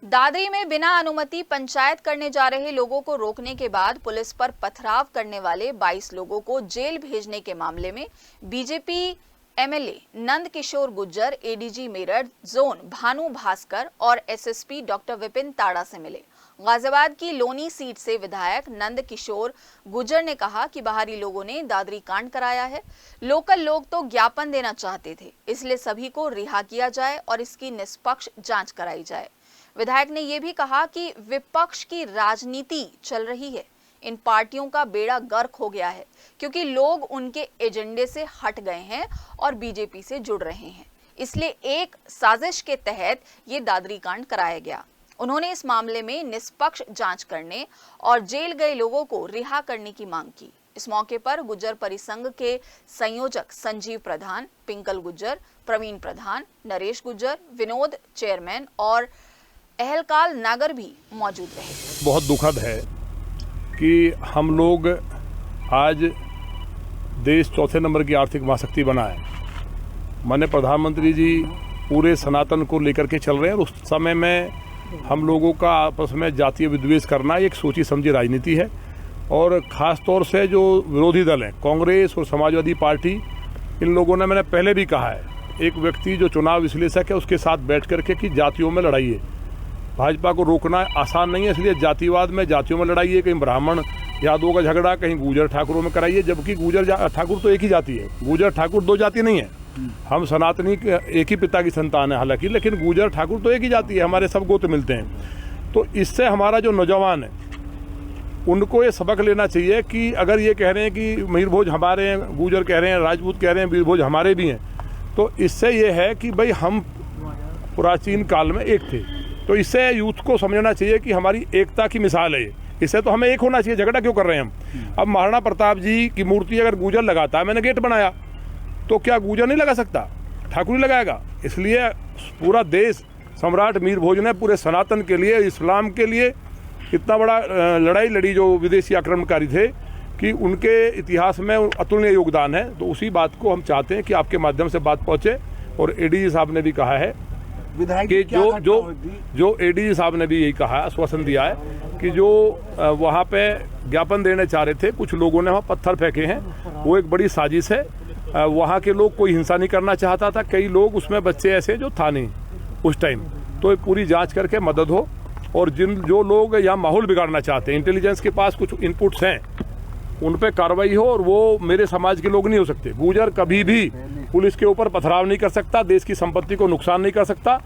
दादरी में बिना अनुमति पंचायत करने जा रहे लोगों को रोकने के बाद पुलिस पर पथराव करने वाले 22 लोगों को जेल भेजने के मामले में BJP MLA Nand Kishore Gujjar ADG Meerut zone Bhanu Bhaskar और एसएसपी डॉक्टर विपिन ताड़ा से मिले। गाजियाबाद की लोनी सीट से विधायक नंद किशोर गुज्जर ने कहा कि बाहरी लोगों ने दादरी कांड कराया है। लोकल लोग तो ज्ञापन देना चाहते थे, इसलिए सभी को रिहा किया जाए और इसकी निष्पक्ष जांच कराई जाए। विधायक ने यह भी कहा कि विपक्ष की राजनीति चल रही है, इन पार्टियों का बेड़ा गर्क हो गया है क्योंकि लोग उनके एजेंडे से हट गए हैं और बीजेपी से जुड़ रहे हैं, इसलिए एक साजिश के तहत ये दादरी कांड कराया गया। उन्होंने इस मामले में निष्पक्ष जांच करने और जेल गए लोगों को रिहा करने की मांग की। इस मौके पर गुज्जर परिसंघ के संयोजक संजीव प्रधान, पिंकल गुज्जर, प्रवीण प्रधान, नरेश गुज्जर, विनोद चेयरमैन और अहलकाल नागर भी मौजूद रहे। बहुत दुखद है कि हम लोग आज देश चौथे नंबर की आर्थिक महाशक्ति बना है। माननीय प्रधानमंत्री जी पूरे सनातन को लेकर के चल रहे हैं और उस समय में हम लोगों का आपस में जातीय विद्वेष करना एक सोची समझी राजनीति है। और ख़ास तौर से जो विरोधी दल हैं, कांग्रेस और समाजवादी पार्टी, इन लोगों ने, मैंने पहले भी कहा है, एक व्यक्ति जो चुनाव विश्लेषक है उसके साथ बैठ करके कि जातियों में लड़ाई है। भाजपा को रोकना आसान नहीं है, इसलिए जातिवाद में जातियों में लड़ाई है। कहीं ब्राह्मण यादवों का झगड़ा, कहीं गुजर ठाकुरों में कराइए, जबकि गुजर ठाकुर तो एक ही जाति है। गुजर ठाकुर दो जाति नहीं है। हम सनातनी एक ही पिता की संतान है हालांकि, लेकिन गुजर ठाकुर तो एक ही जाति है, हमारे सब गोत्र मिलते हैं। तो इससे हमारा जो नौजवान है उनको ये सबक लेना चाहिए कि अगर ये कह रहे हैं कि मीर भोज हमारे हैं, गुजर कह रहे हैं, राजपूत कह रहे हैं, वीर भोज हमारे भी हैं, तो इससे ये है कि भाई हम प्राचीन काल में एक थे। तो इससे यूथ को समझना चाहिए कि हमारी एकता की मिसाल है। इससे तो हमें एक होना चाहिए, झगड़ा क्यों कर रहे हैं हम। अब महाराणा प्रताप जी की मूर्ति अगर गुजर लगाता है, मैंने गेट बनाया, तो क्या गुजर नहीं लगा सकता, ठाकुर ही लगाएगा। इसलिए पूरा देश सम्राट मीर भोज ने पूरे सनातन के लिए, इस्लाम के लिए इतना बड़ा लड़ाई लड़ी जो विदेशी आक्रमणकारी थे कि उनके इतिहास में अतुलनीय योगदान है। तो उसी बात को हम चाहते हैं कि आपके माध्यम से बात पहुँचे। और एडीजी साहब ने भी कहा है कि जो एडीजी साहब ने भी यही कहा, आश्वासन दिया है कि जो वहाँ पे ज्ञापन देने चाह रहे थे, कुछ लोगों ने वहाँ पत्थर फेंके हैं, वो एक बड़ी साजिश है। वहाँ के लोग कोई हिंसा नहीं करना चाहता था, कई लोग उसमें बच्चे ऐसे जो था नहीं उस टाइम। तो पूरी जांच करके मदद हो और जो लोग यहाँ माहौल बिगाड़ना चाहते हैं, इंटेलिजेंस के पास कुछ इनपुट्स हैं, उन पे कार्रवाई हो। और वो मेरे समाज के लोग नहीं हो सकते। गुजर कभी भी पुलिस के ऊपर पथराव नहीं कर सकता, देश की संपत्ति को नुकसान नहीं कर सकता।